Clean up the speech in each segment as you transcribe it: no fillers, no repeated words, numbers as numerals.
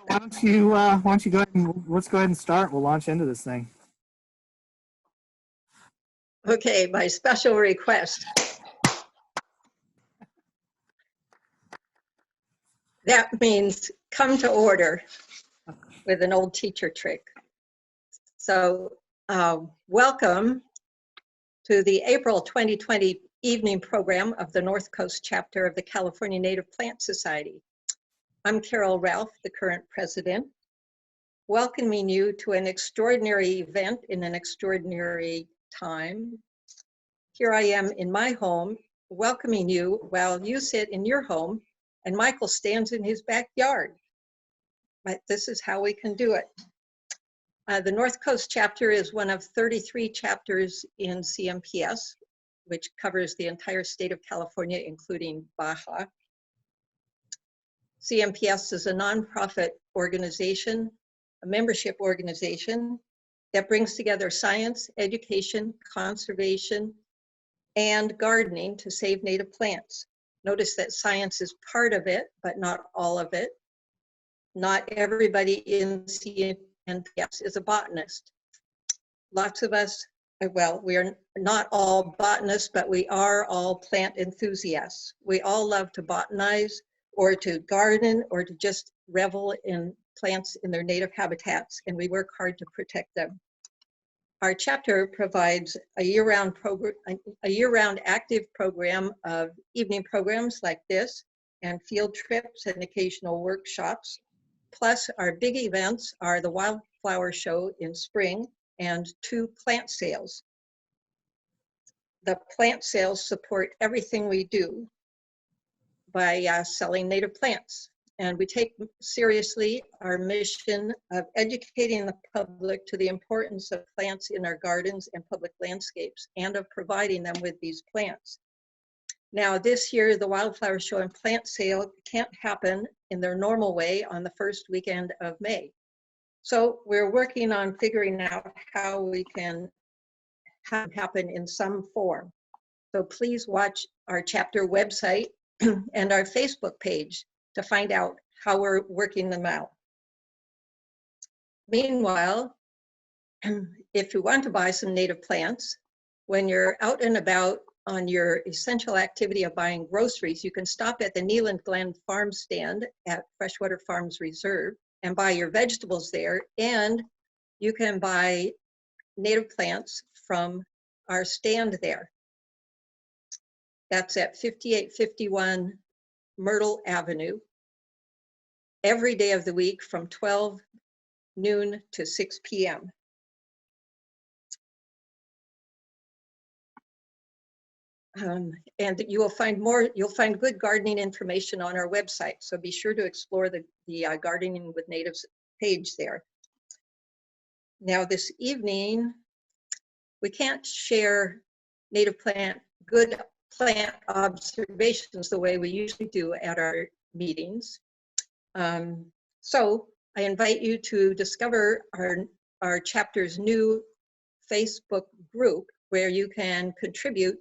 why don't you go ahead and let's go ahead and start. We'll launch into this thing. Okay, my special request. That means come to order with an old teacher trick. So welcome to the April 2020 evening program of the North Coast chapter of the California Native Plant Society. I'm Carol Ralph, the current president, welcoming you to an extraordinary event in an extraordinary time. Here I am in my home, welcoming you while you sit in your home and Michael stands in his backyard. But this is how we can do it. The North Coast chapter is one of 33 chapters in CMPS, which covers the entire state of California, including Baja. CMPS is a nonprofit organization, a membership organization that brings together science, education, conservation, and gardening to save native plants. Notice that science is part of it, but not all of it. Not everybody in CMPS is a botanist. Lots of us, well, we are not all botanists, but we are all plant enthusiasts. We all love to botanize or to garden or to just revel in plants in their native habitats, and we work hard to protect them. Our chapter provides a year-round active program of evening programs like this and field trips and occasional workshops. Plus our big events are the Wildflower Show in spring and 2 plant sales. The plant sales support everything we do by selling native plants. And we take seriously our mission of educating the public to the importance of plants in our gardens and public landscapes and of providing them with these plants. Now this year, the Wildflower Show and plant sale can't happen in their normal way on the first weekend of May. So we're working on figuring out how we can have it happen in some form. So please watch our chapter website and our Facebook page to find out how we're working them out. Meanwhile, if you want to buy some native plants, when you're out and about on your essential activity of buying groceries, you can stop at the Kneeland Glen farm stand at Freshwater Farms Reserve and buy your vegetables there, and you can buy native plants from our stand there. That's at 5851 Myrtle Avenue, every day of the week from 12 noon to 6 p.m. And you'll find good gardening information on our website. So be sure to explore the Gardening with Natives page there. Now this evening, we can't share good plant observations the way we usually do at our meetings. So I invite you to discover our chapter's new Facebook group where you can contribute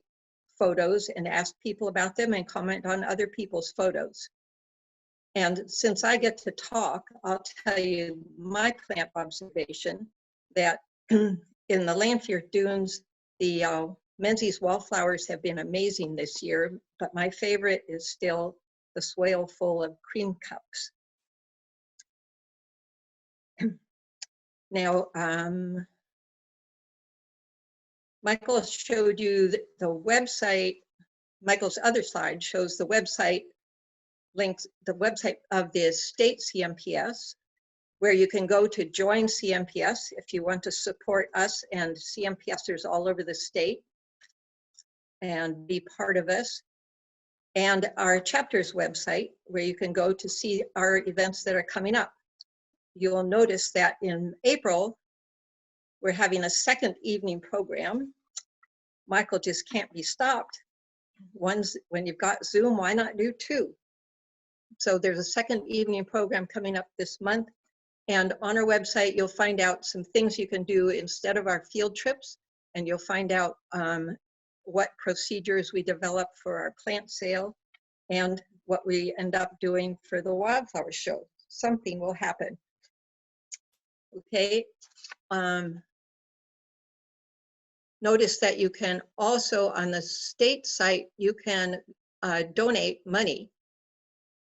photos and ask people about them and comment on other people's photos. And since I get to talk, I'll tell you my plant observation that in the Lanphier Dunes, the Menzies wallflowers have been amazing this year, but my favorite is still the swale full of cream cups. Now, Michael showed you the website. Michael's other slide shows the website links, the website of the state CMPS, where you can go to join CMPS if you want to support us and CMPSers all over the state and be part of us. And our chapter's website, where you can go to see our events that are coming up. You'll notice that in April, we're having a second evening program. Michael just can't be stopped. When you've got Zoom, why not do 2? So there's a second evening program coming up this month. And on our website, you'll find out some things you can do instead of our field trips. And you'll find out what procedures we develop for our plant sale and what we end up doing for the Wildflower Show. something will happen. Okay. Notice that you can also, on the state site, you can donate money,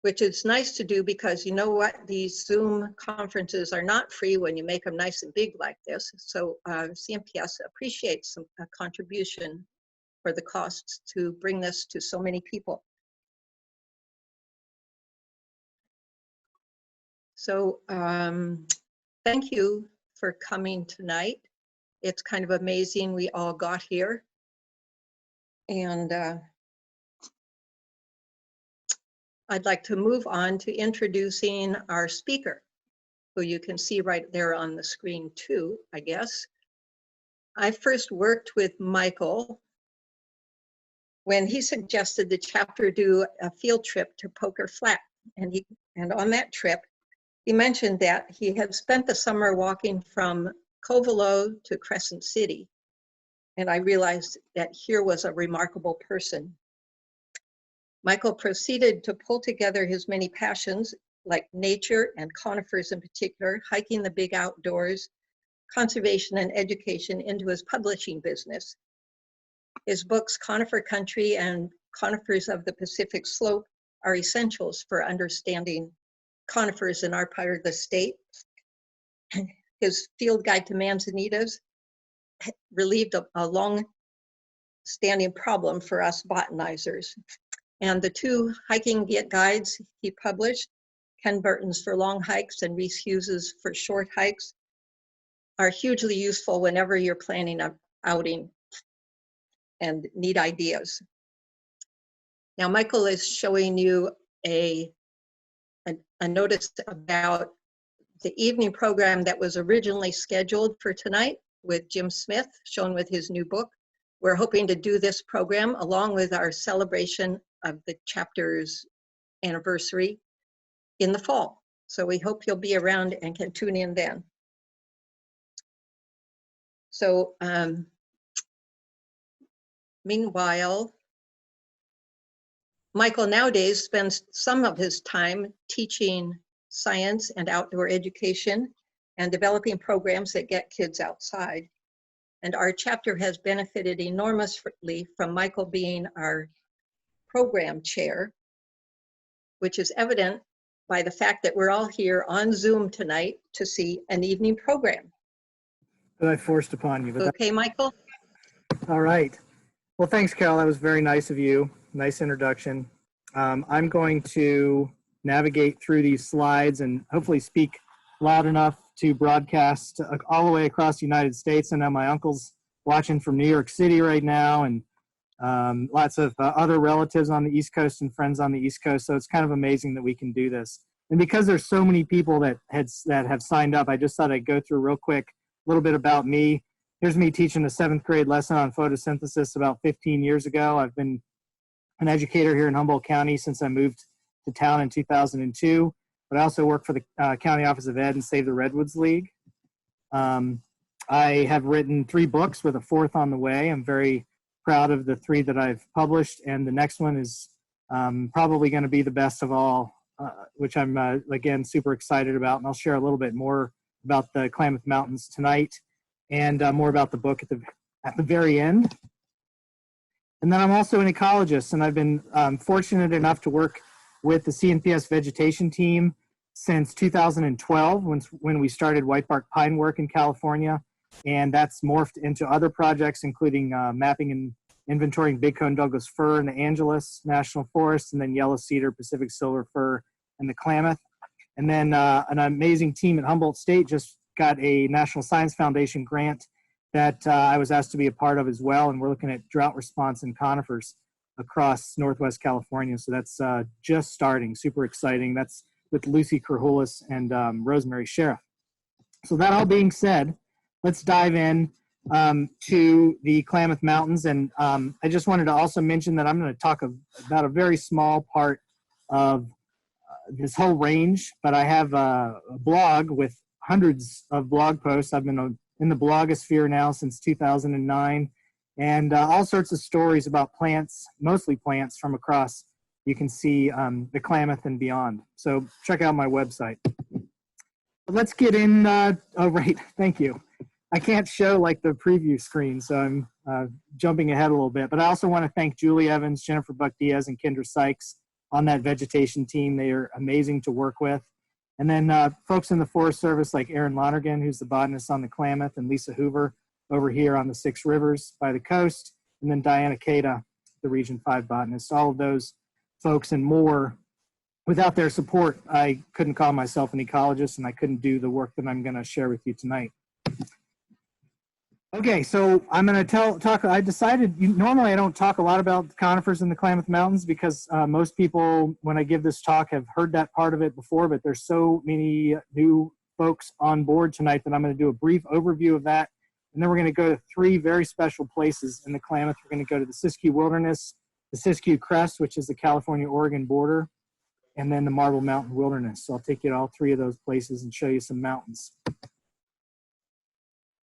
which is nice to do because you know what? These Zoom conferences are not free when you make them nice and big like this. So CMPS appreciates a contribution for the costs to bring this to so many people. So thank you for coming tonight. It's kind of amazing we all got here. And I'd like to move on to introducing our speaker, who you can see right there on the screen too, I guess. I first worked with Michael when he suggested the chapter do a field trip to Poker Flat. And on that trip, he mentioned that he had spent the summer walking from Covelo to Crescent City. And I realized that here was a remarkable person. Michael proceeded to pull together his many passions, like nature and conifers in particular, hiking the big outdoors, conservation and education, into his publishing business. His books, Conifer Country and Conifers of the Pacific Slope, are essentials for understanding conifers in our part of the state. His Field Guide to Manzanitas relieved a long-standing problem for us botanizers. And the two hiking guides he published, Ken Burton's for long hikes and Reese Hughes's for short hikes, are hugely useful whenever you're planning an outing and need ideas. Now, Michael is showing you a notice about the evening program that was originally scheduled for tonight with Jim Smith, shown with his new book. We're hoping to do this program along with our celebration of the chapter's anniversary in the fall. So we hope you'll be around and can tune in then. So meanwhile, Michael nowadays spends some of his time teaching science and outdoor education and developing programs that get kids outside. And our chapter has benefited enormously from Michael being our program chair, which is evident by the fact that we're all here on Zoom tonight to see an evening program. That I forced upon you. But okay, Michael? All right. Well, thanks, Carol. That was very nice of you. Nice introduction. I'm going to navigate through these slides and hopefully speak loud enough to broadcast all the way across the United States. I know my uncle's watching from New York City right now, and lots of other relatives on the East Coast and friends on the East Coast. So it's kind of amazing that we can do this. And because there's so many people that have signed up, I just thought I'd go through real quick a little bit about me. Here's me teaching a 7th grade lesson on photosynthesis about 15 years ago. I've been an educator here in Humboldt County since I moved to town in 2002, but I also work for the County Office of Ed and Save the Redwoods League. I have written 3 books with a 4th on the way. I'm very proud of the 3 that I've published, and the next one is probably going to be the best of all, which I'm, again, super excited about, and I'll share a little bit more about the Klamath Mountains tonight and more about the book at the very end. And then I'm also an ecologist, and I've been fortunate enough to work with the CNPS vegetation team since 2012 when we started whitebark pine work in California. And that's morphed into other projects, including mapping and inventorying big-cone Douglas fir in the Angeles National Forest, and then yellow-cedar, Pacific silver fir, and the Klamath. And then an amazing team at Humboldt State just got a National Science Foundation grant that I was asked to be a part of as well. And we're looking at drought response in conifers across Northwest California. So that's just starting, super exciting. That's with Lucy Krahulis and Rosemary Sheriff. So that all being said, let's dive in to the Klamath Mountains. And I just wanted to also mention that I'm going to talk about a very small part of this whole range, but I have a blog with hundreds of blog posts. I've been in the blogosphere now since 2009, and all sorts of stories about plants, mostly plants from across, you can see the Klamath and beyond. So check out my website. Let's get in. Oh, right. Thank you. I can't show like the preview screen, so I'm jumping ahead a little bit. But I also want to thank Julie Evans, Jennifer Buck-Diaz, and Kendra Sykes on that vegetation team. They are amazing to work with. And then folks in the Forest Service like Aaron Lonergan, who's the botanist on the Klamath, and Lisa Hoover over here on the Six Rivers by the coast. And then Diana Cada, the Region 5 botanist. All of those folks and more. Without their support, I couldn't call myself an ecologist, and I couldn't do the work that I'm going to share with you tonight. Okay, so I'm going to talk. I decided, normally I don't talk a lot about conifers in the Klamath Mountains because most people, when I give this talk, have heard that part of it before, but there's so many new folks on board tonight that I'm going to do a brief overview of that. And then we're going to go to 3 very special places in the Klamath. We're going to go to the Siskiyou Wilderness, the Siskiyou Crest, which is the California-Oregon border, and then the Marble Mountain Wilderness. So I'll take you to all 3 of those places and show you some mountains.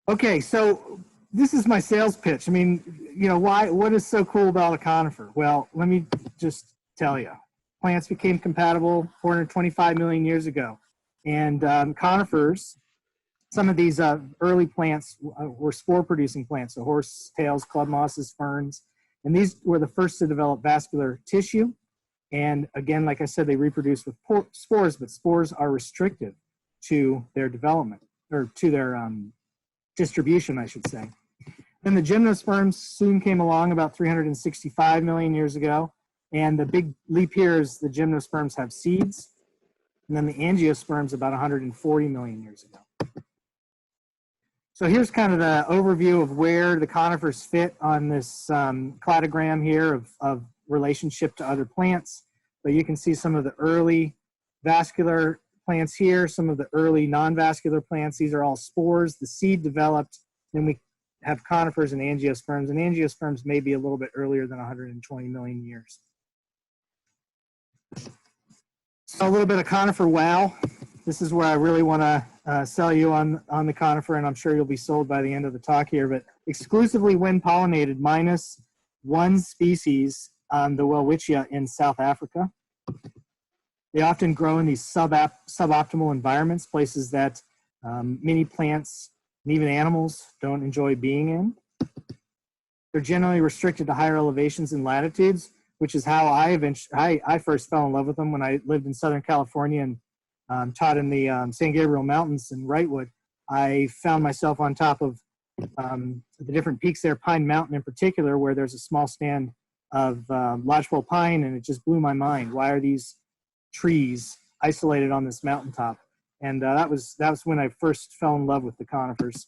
Okay, so this is my sales pitch. I mean, what is so cool about a conifer? Well, let me just tell you. Plants became compatible 425 million years ago. And conifers, some of these early plants were spore-producing plants, so horsetails, club mosses, ferns. And these were the first to develop vascular tissue. And again, like I said, they reproduce with spores, but spores are restrictive to their development, or to their distribution, I should say. Then the gymnosperms soon came along about 365 million years ago. And the big leap here is the gymnosperms have seeds. And then the angiosperms about 140 million years ago. So here's kind of the overview of where the conifers fit on this cladogram here of relationship to other plants. But you can see some of the early vascular plants here, some of the early non-vascular plants. These are all spores. The seed developed. Then we have conifers and angiosperms. And angiosperms may be a little bit earlier than 120 million years. So a little bit of Conifer Wow. This is where I really want to sell you on the conifer, and I'm sure you'll be sold by the end of the talk here. But exclusively wind pollinated, minus 1 species, the Welwitschia in South Africa. They often grow in these suboptimal environments, places that many plants and even animals don't enjoy being in. They're generally restricted to higher elevations and latitudes, which is how I first fell in love with them when I lived in Southern California and taught in the San Gabriel Mountains in Wrightwood. I found myself on top of the different peaks there, Pine Mountain in particular, where there's a small stand of lodgepole pine, and it just blew my mind. Why are these trees isolated on this mountaintop? And that was when I first fell in love with the conifers.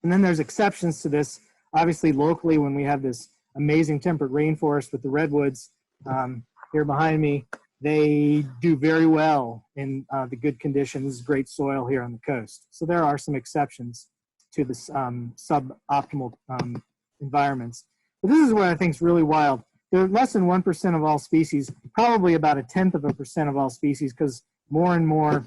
And then there's exceptions to this. Obviously, locally, when we have this amazing temperate rainforest with the redwoods here behind me, they do very well in the good conditions, great soil here on the coast. So there are some exceptions to the suboptimal environments. But this is what I think is really wild. They're less than 1% of all species, probably about 0.1% of all species, because more and more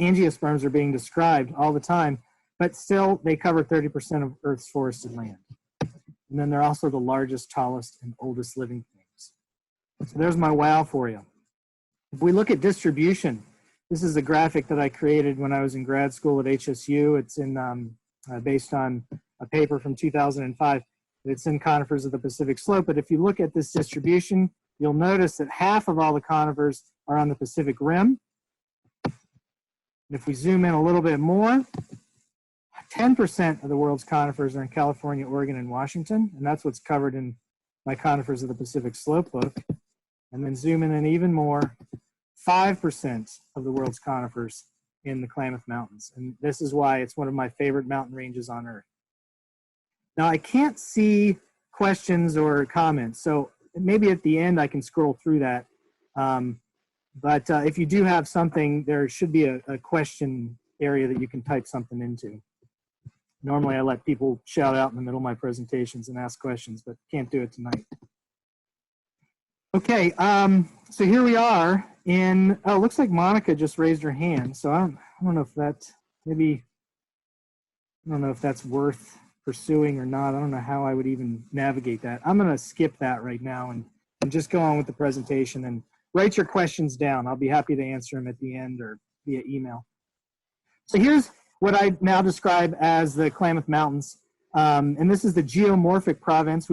angiosperms are being described all the time, but still they cover 30% of Earth's forested land. And then they're also the largest, tallest, and oldest living things. So there's my wow for you. If we look at distribution, this is a graphic that I created when I was in grad school at HSU. It's based on a paper from 2005. It's in conifers of the Pacific Slope. But if you look at this distribution, you'll notice that half of all the conifers are on the Pacific Rim. And if we zoom in a little bit more, 10% of the world's conifers are in California, Oregon, and Washington. And that's what's covered in my Conifers of the Pacific Slope book. And then zoom in even more, 5% of the world's conifers in the Klamath Mountains. And this is why it's one of my favorite mountain ranges on Earth. Now, I can't see questions or comments, so maybe at the end I can scroll through that. But if you do have something, there should be a question area that you can type something into. Normally I let people shout out in the middle of my presentations and ask questions, but can't do it tonight. Okay, so here we are in, oh, it looks like Monica just raised her hand. So I don't know if that, maybe, I don't know if that's worth pursuing or not. I don't know how I would even navigate that. I'm going to skip that right now and just go on with the presentation and write your questions down. I'll be happy to answer them at the end or via email. So here's what I now describe as the Klamath Mountains. And this is the geomorphic province.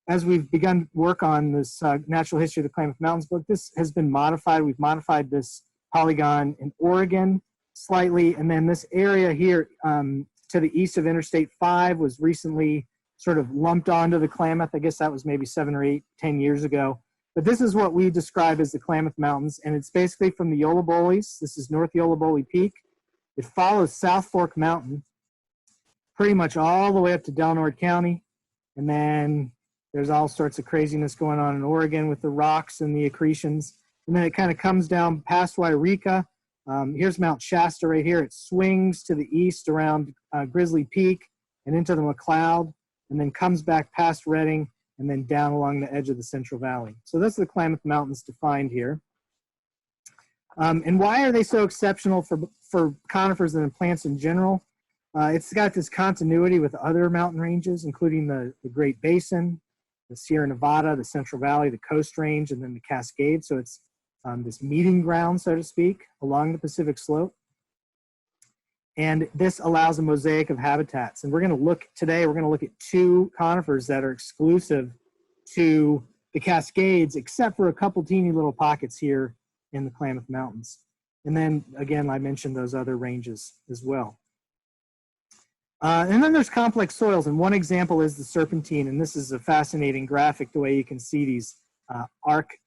As we've begun work on this natural history of the Klamath Mountains book, this has been modified. We've modified this polygon in Oregon slightly. And then this area here to the east of Interstate 5 was recently sort of lumped onto the Klamath. I guess that was maybe 7 or 8, 10 years ago. But this is what we describe as the Klamath Mountains. And it's basically from the Yollobolies. This is North Yollobole Peak. It follows South Fork Mountain pretty much all the way up to Delnord County. And then there's all sorts of craziness going on in Oregon with the rocks and the accretions. And then it kind of comes down past Wairika. Here's Mount Shasta right here. It swings to the east around Grizzly Peak and into the McCloud, and then comes back past Redding and then down along the edge of the Central Valley. So that's the Klamath Mountains defined here. And why are they so exceptional for conifers and plants in general? It's got this continuity with other mountain ranges, including the Great Basin, the Sierra Nevada, the Central Valley, the Coast Range, and then the Cascades. So it's this meeting ground, so to speak, along the Pacific Slope. And this allows a mosaic of habitats. And we're going to look today, we're going to look at 2 conifers that are exclusive to the Cascades, except for a couple teeny little pockets here in the Klamath Mountains. And then again, I mentioned those other ranges as well. And then there's complex soils, and one example is the serpentine, and this is a fascinating graphic, the way you can see these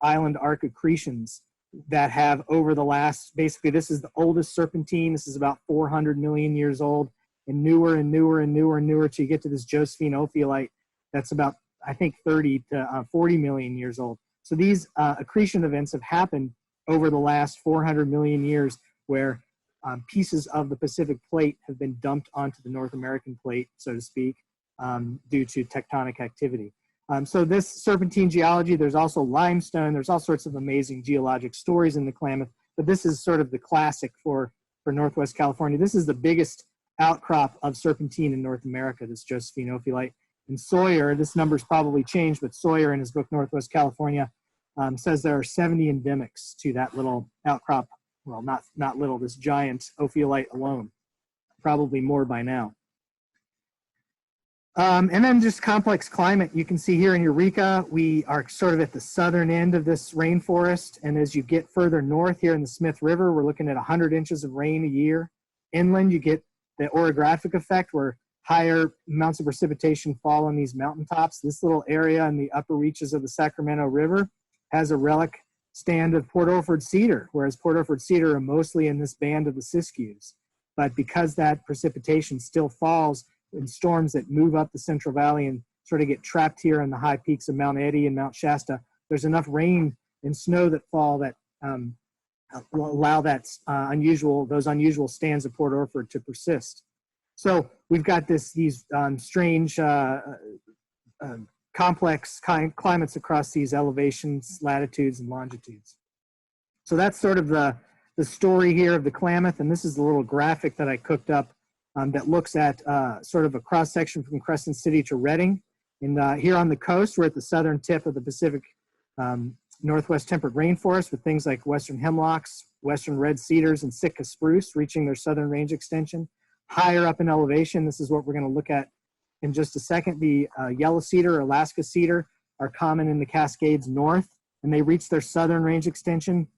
island arc accretions that have over the last, basically this is the oldest serpentine, this is about 400 million years old, and newer and newer and newer and newer till you get to this Josephine ophiolite that's about, I think, 30 to 40 million years old. So these accretion events have happened over the last 400 million years, where pieces of the Pacific plate have been dumped onto the North American plate, so to speak, due to tectonic activity. So this serpentine geology, there's also limestone, there's all sorts of amazing geologic stories in the Klamath, but this is sort of the classic for Northwest California. This is the biggest outcrop of serpentine in North America, this Josephine ophiolite. And Sawyer, this number's probably changed, but Sawyer in his book, Northwest California, says there are 70 endemics to that little outcrop. Well, not little, this giant ophiolite alone, probably more by now. And then just complex climate. You can see here in Eureka, we are sort of at the southern end of this rainforest. And as you get further north here in the Smith River, we're looking at 100 inches of rain a year. Inland, you get the orographic effect where higher amounts of precipitation fall on these mountaintops. This little area in the upper reaches of the Sacramento River has a relic stand of Port Orford-cedar, whereas Port Orford-cedar are mostly in this band of the Siskiyous. But because that precipitation still falls in storms that move up the Central Valley and sort of get trapped here in the high peaks of Mount Eddy and Mount Shasta, there's enough rain and snow that fall that allow that those unusual stands of Port Orford to persist. So we've got these strange complex climates across these elevations, latitudes, and longitudes. So that's sort of the story here of the Klamath, and this is the little graphic that I cooked up that looks at sort of a cross-section from Crescent City to Redding. And here on the coast, we're at the southern tip of the Pacific Northwest temperate rainforest with things like western hemlocks, western red cedars, and Sitka spruce reaching their southern range extension. Higher up in elevation, this is what we're going to look at in just a second. The yellow cedar or Alaska cedar are common in the Cascades north, and they reach their southern range extension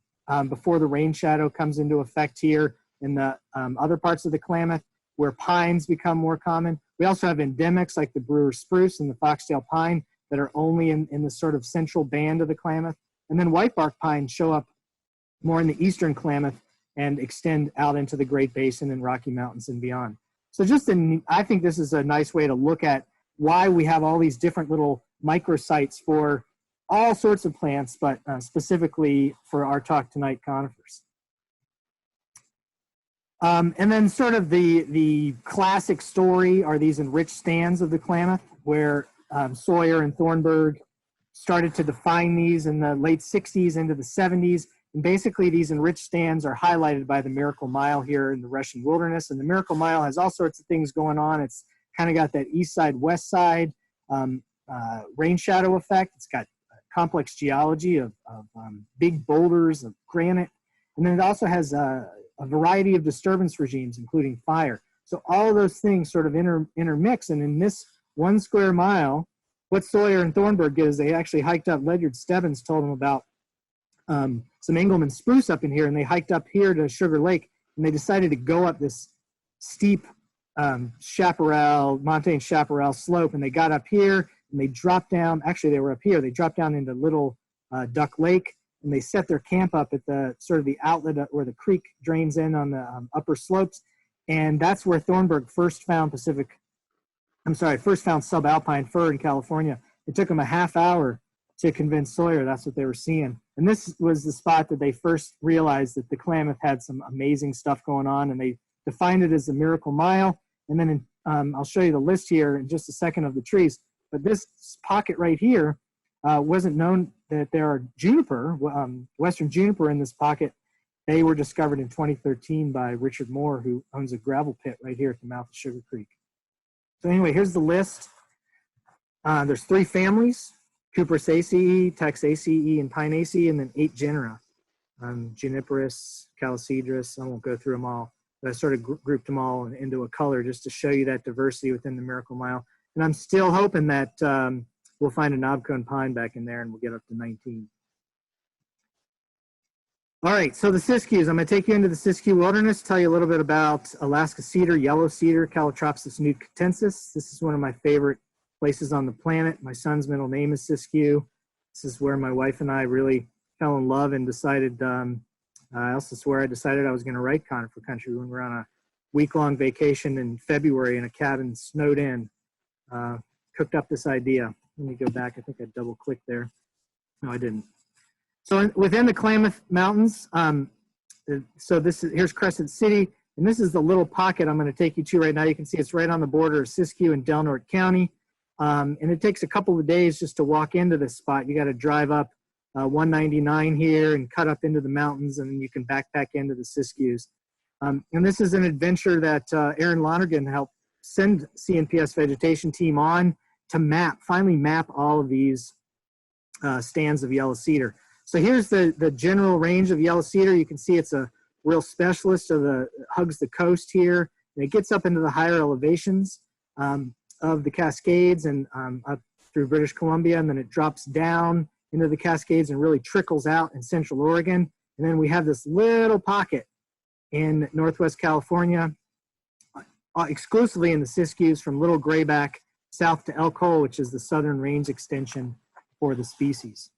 before the rain shadow comes into effect here in the other parts of the Klamath, where pines become more common. We also have endemics like the Brewer spruce and the foxtail pine that are only in the sort of central band of the Klamath. And then whitebark pines show up more in the eastern Klamath and extend out into the Great Basin and Rocky Mountains and beyond. So I think this is a nice way to look at why we have all these different little microsites for all sorts of plants, but specifically for our talk tonight, conifers. And then sort of the classic story are these enriched stands of the Klamath, where Sawyer and Thornburg started to define these in the late 60s into the 70s. And basically these enriched stands are highlighted by the Miracle Mile here in the Russian Wilderness. And the Miracle Mile has all sorts of things going on. It's kind of got that east side, west side rain shadow effect. It's got complex geology of big boulders of granite. And then it also has a variety of disturbance regimes, including fire. So all of those things sort of intermix. And in this 1 square mile, what Sawyer and Thornburg did is they actually hiked up. Ledyard Stebbins told them about some Engelmann spruce up in here, and they hiked up here to Sugar Lake, and they decided to go up this steep chaparral, montane chaparral slope, and they got up here, and they dropped down. Actually, they were up here. They dropped down into Little Duck Lake, and they set their camp up at the sort of the outlet where the creek drains in on the upper slopes, and that's where Thornburg first found subalpine fir in California. It took them a half hour to convince Sawyer that's what they were seeing. And this was the spot that they first realized that the Klamath had some amazing stuff going on, and they defined it as the Miracle Mile. And then I'll show you the list here in just a second of the trees. But this pocket right here wasn't known that there are juniper, western juniper in this pocket. They were discovered in 2013 by Richard Moore, who owns a gravel pit right here at the mouth of Sugar Creek. So anyway, here's the list. There's 3 families: Cuprous ACE, Tex ACE, and Pine ACE, and then 8 genera: Juniperus, Callicedrus. I won't go through them all, but I sort of grouped them all into a color just to show you that diversity within the Miracle Mile. And I'm still hoping that we'll find a knobcone pine back in there and we'll get up to 19. All right, so the Siskiyous. I'm going to take you into the Siskiyou Wilderness, tell you a little bit about Alaska cedar, yellow cedar, Calotropis nudecatensis. This is one of my favorite places on the planet. My son's middle name is Siskiyou. This is where my wife and I really fell in love and decided, I also swear I decided I was going to write Conifer Country when we were on a week-long vacation in February in a cabin snowed in. Cooked up this idea. Let me go back. I think I double-clicked there. No, I didn't. So within the Klamath Mountains, here's Crescent City, and this is the little pocket I'm going to take you to right now. You can see it's right on the border of Siskiyou and Del Norte County. And it takes a couple of days just to walk into this spot. You got to drive up 199 here and cut up into the mountains, and then you can backpack into the Siskiyous. And this is an adventure that Aaron Lonergan helped send CNPS vegetation team on to finally map all of these stands of yellow cedar. So here's the general range of yellow cedar. You can see it's a real specialist hugs the coast here, and it gets up into the higher elevations of the Cascades and up through British Columbia, and then it drops down into the Cascades and really trickles out in Central Oregon. And then we have this little pocket in Northwest California, exclusively in the Siskiyous, from Little Grayback south to Elk Hole, which is the southern range extension for the species.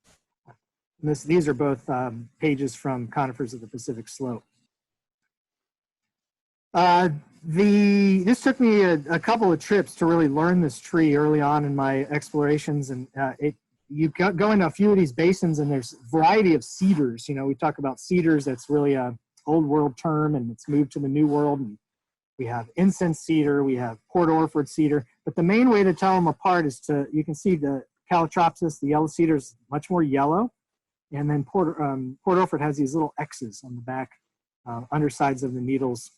And these are both pages from Conifers of the Pacific Slope. This took me a couple of trips to really learn this tree early on in my explorations, and you go into a few of these basins and there's a variety of cedars. You know, we talk about cedars, that's really a old world term and it's moved to the new world. And we have incense cedar, we have Port Orford cedar, but the main way to tell them apart is you can see the Calotropis, the yellow cedar, is much more yellow. And then Port Orford has these little X's on the back undersides of the needles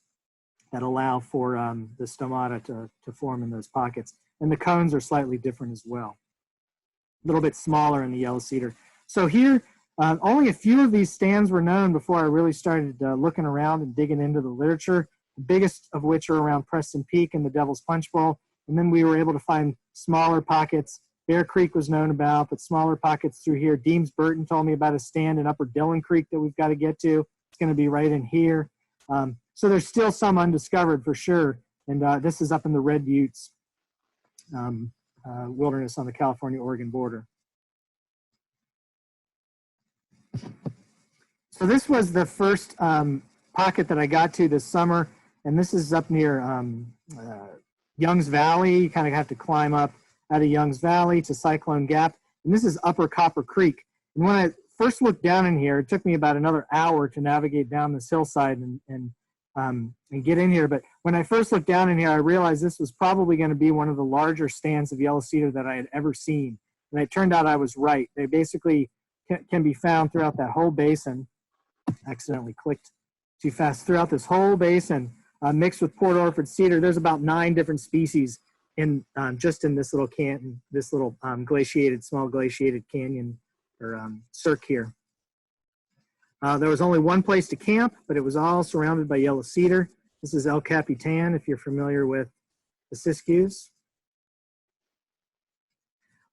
that allow for the stomata to form in those pockets. And the cones are slightly different as well. A little bit smaller in the yellow cedar. So here, only a few of these stands were known before I really started looking around and digging into the literature, the biggest of which are around Preston Peak and the Devil's Punch Bowl. And then we were able to find smaller pockets. Bear Creek was known about, but smaller pockets through here. Deems Burton told me about a stand in Upper Dillon Creek that we've got to get to. It's going to be right in here. So there's still some undiscovered for sure. And this is up in the Red Buttes wilderness on the California-Oregon border. So this was the first pocket that I got to this summer. And this is up near Young's Valley. You kind of have to climb up out of Young's Valley to Cyclone Gap. And this is Upper Copper Creek. And when I first looked down in here, it took me about another hour to navigate down this hillside and get in here. But when I first looked down in here, I realized this was probably going to be one of the larger stands of yellow cedar that I had ever seen. And it turned out I was right. They basically can be found throughout that whole basin. Accidentally clicked too fast. Throughout this whole basin, mixed with Port Orford cedar. There's about 9 different species in just in this little canyon, this little small glaciated canyon or cirque here. There was only one place to camp, but it was all surrounded by yellow cedar. This is El Capitan, if you're familiar with the Siskiyous.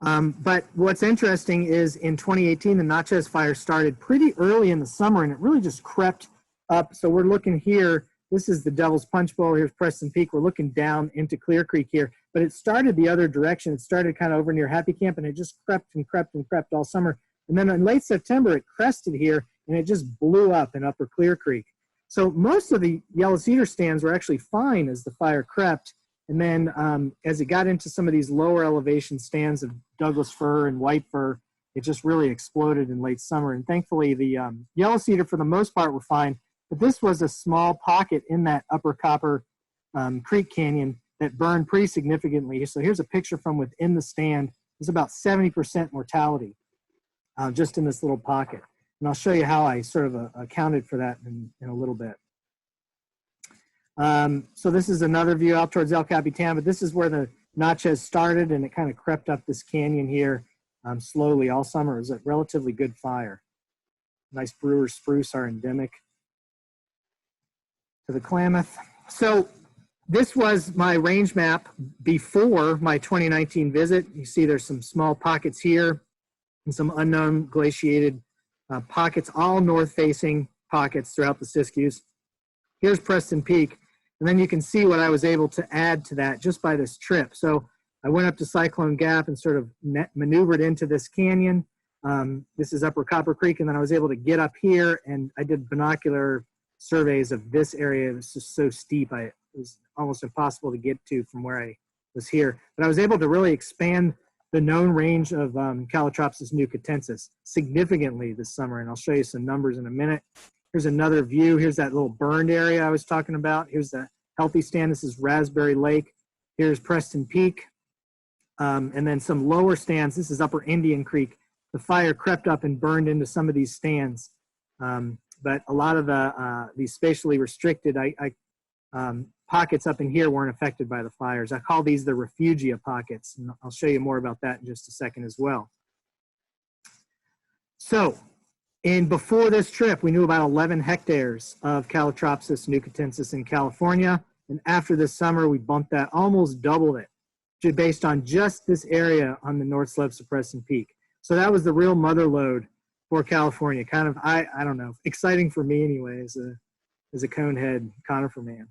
But what's interesting is in 2018, the Nachez Fire started pretty early in the summer, and it really just crept up. So we're looking here. This is the Devil's Punch Bowl. Here's Preston Peak. We're looking down into Clear Creek here. But it started the other direction. It started kind of over near Happy Camp, and it just crept and crept and crept all summer. And then in late September, it crested here, and it just blew up in Upper Clear Creek. So most of the yellow cedar stands were actually fine as the fire crept. And then as it got into some of these lower elevation stands of Douglas fir and white fir, it just really exploded in late summer. And thankfully, the yellow cedar, for the most part, were fine. But this was a small pocket in that Upper Copper Creek Canyon that burned pretty significantly. So here's a picture from within the stand. There's about 70% mortality just in this little pocket. And I'll show you how I sort of accounted for that in a little bit. So this is another view out towards El Capitan, but this is where the Nachez started, and it kind of crept up this canyon here slowly all summer. It was a relatively good fire. Nice brewer spruce are endemic to the Klamath. So this was my range map before my 2019 visit. You see there's some small pockets here and some unknown glaciated pockets, all north-facing pockets throughout the Siskiyous. Here's Preston Peak. And then you can see what I was able to add to that just by this trip. So I went up to Cyclone Gap and sort of maneuvered into this canyon. This is Upper Copper Creek, and then I was able to get up here, and I did binocular surveys of this area. It was just so steep, it was almost impossible to get to from where I was here. But I was able to really expand the known range of Calotropis nucatensis significantly this summer, and I'll show you some numbers in a minute. Here's another view. Here's that little burned area I was talking about. Here's the healthy stand. This is Raspberry Lake. Here's Preston Peak. And then some lower stands. This is Upper Indian Creek. The fire crept up and burned into some of these stands. But a lot of these spatially restricted pockets up in here weren't affected by the fires. I call these the refugia pockets, and I'll show you more about that in just a second as well. So, before this trip, we knew about 11 hectares of Calotropis nucatensis in California, and after this summer, we bumped that, almost doubled it, based on just this area on the north slopes of Preston Peak. So that was the real mother lode for California. Kind of, I don't know, exciting for me anyway, as a conehead conifer man.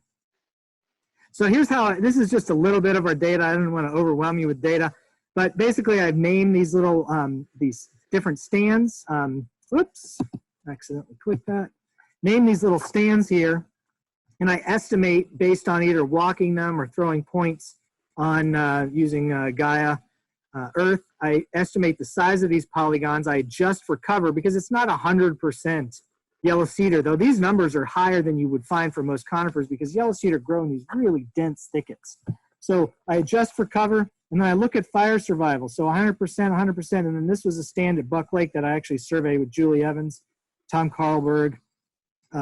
So here's how, this is just a little bit of our data. I don't want to overwhelm you with data, but basically I've named these little, these different stands. Whoops, accidentally clicked that. Name these little stands here, and I estimate based on either walking them or throwing points on using Gaia Earth. I estimate the size of these polygons. I adjust for cover because it's not 100% yellow cedar, though these numbers are higher than you would find for most conifers because yellow cedar grow in these really dense thickets. So I adjust for cover, and then I look at fire survival. So 100%, 100%. And then this was a stand at Buck Lake that I actually surveyed with Julie Evans, Tom Carlberg,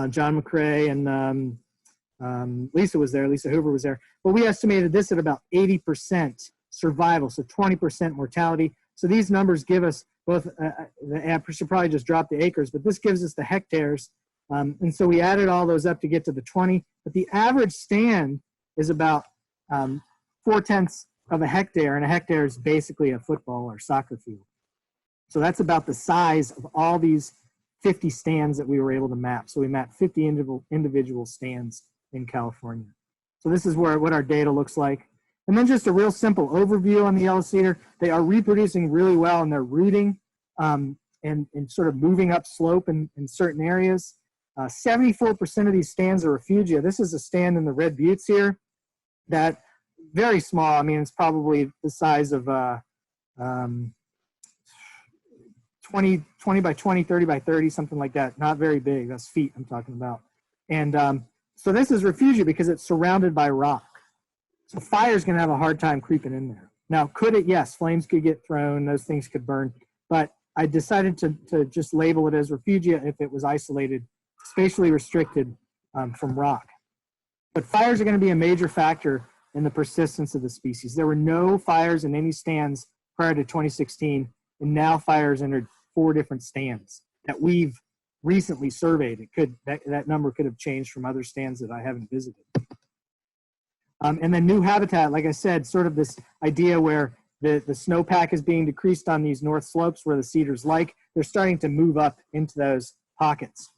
John McCrae, and Lisa was there. Lisa Hoover was there. But we estimated this at about 80% survival, so 20% mortality. So these numbers give us both, I should probably just drop the acres, but this gives us the hectares. And so we added all those up to get to the 20. But the average stand is about 4/10 of a hectare, and a hectare is basically a football or soccer field. So that's about the size of all these 50 stands that we were able to map. So we mapped 50 individual stands in California. So this is what our data looks like. And then just a real simple overview on the yellow cedar. They are reproducing really well, and they're rooting and sort of moving up slope in certain areas. 74% of these stands are refugia. This is a stand in the Red Buttes here that very small. I mean, it's probably the size of 20 by 20, 30 by 30, something like that. Not very big. That's feet I'm talking about. And so this is refugia because it's surrounded by rock. So fire's going to have a hard time creeping in there. Now, could it? Yes, flames could get thrown. Those things could burn. But I decided to just label it as refugia if it was isolated, spatially restricted from rock. But fires are going to be a major factor in the persistence of the species. There were no fires in any stands prior to 2016, and now fires entered 4 different stands that we've recently surveyed. It could, that number could have changed from other stands that I haven't visited. And then new habitat, like I said, sort of this idea where the snowpack is being decreased on these north slopes where the cedars like, they're starting to move up into those pockets.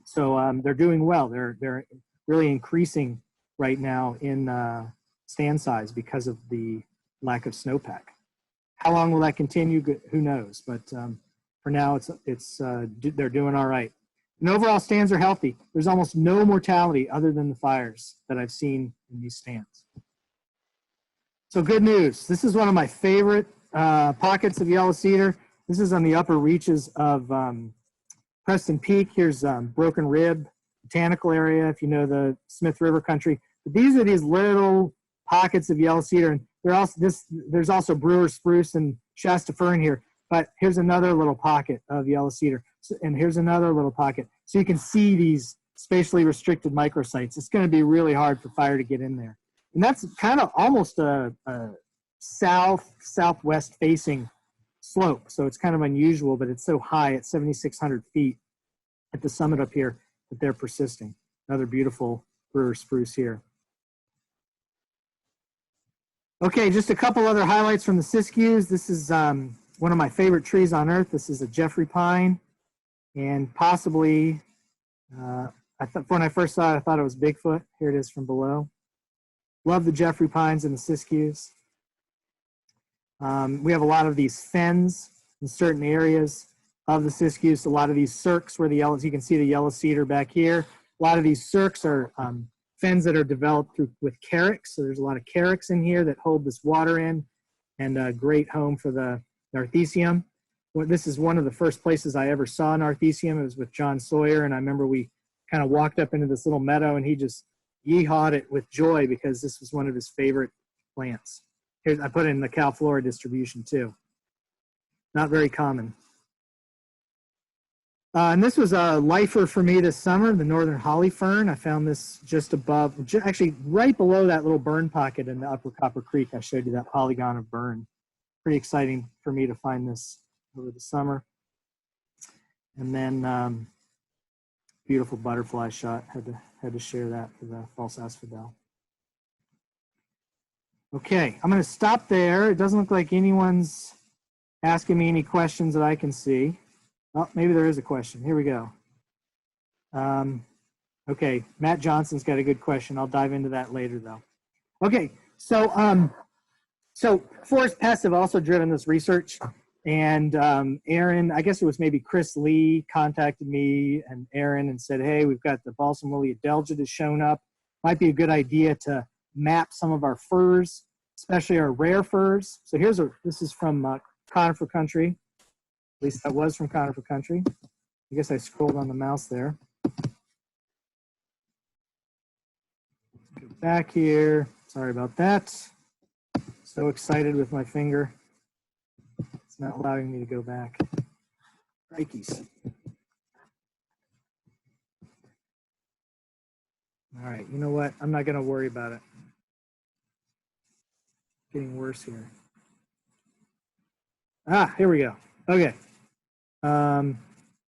So they're doing well. They're really increasing right now in stand size because of the lack of snowpack. How long will that continue? Who knows? But for now, they're doing all right. And overall, stands are healthy. There's almost no mortality other than the fires that I've seen in these stands. So good news. This is one of my favorite pockets of yellow cedar. This is on the upper reaches of Preston Peak. Here's Broken Rib Botanical Area, if you know the Smith River country. But these are these little pockets of yellow cedar. And there's also Brewer Spruce and Shasta Fern here. But here's another little pocket of yellow cedar. And here's another little pocket. So you can see these spatially restricted microsites. It's going to be really hard for fire to get in there. And that's kind of almost a southwest facing slope. So it's kind of unusual, but it's so high at 7,600 feet at the summit up here that they're persisting. Another beautiful Brewer Spruce here. Okay, just a couple other highlights from the Siskiyous. This is one of my favorite trees on earth. This is a Jeffrey pine, and possibly, when I first saw it, I thought it was Bigfoot. Here it is from below. Love the Jeffrey pines in the Siskiyous. We have a lot of these fens in certain areas of the Siskiyous. A lot of these cirques where you can see the yellow cedar back here. A lot of these cirques are fens that are developed with carex. So there's a lot of carex in here that hold this water in, and a great home for the Narthecium. Well, this is one of the first places I ever saw Narthecium. It was with John Sawyer, and I remember we kind of walked up into this little meadow, and he just yeehawed it with joy because this was one of his favorite plants. Here, I put it in the Cal Flora distribution too. Not very common. And this was a lifer for me this summer, the northern holly fern. I found this just above, actually right below that little burn pocket in the upper Copper Creek. I showed you that polygon of burn. Pretty exciting for me to find this over the summer. And then beautiful butterfly shot. Had to share that for the false asphodel. Okay, I'm going to stop there. It doesn't look like anyone's asking me any questions that I can see. Oh, maybe there is a question. Here we go. Okay, Matt Johnson's got a good question. I'll dive into that later, though. Okay, so Forest Pests have also driven this research, and Aaron, I guess it was maybe Chris Lee, contacted me and Aaron and said, hey, we've got the balsam lily adelgid has shown up. Might be a good idea to map some of our firs, especially our rare firs. So this is from Conifer Country. At least that was from Conifer Country. I guess I scrolled on the mouse there. Go back here. Sorry about that. So excited with my finger. It's not allowing me to go back. Crikeys. All right, you know what? I'm not going to worry about it. Getting worse here. Ah, here we go. Okay.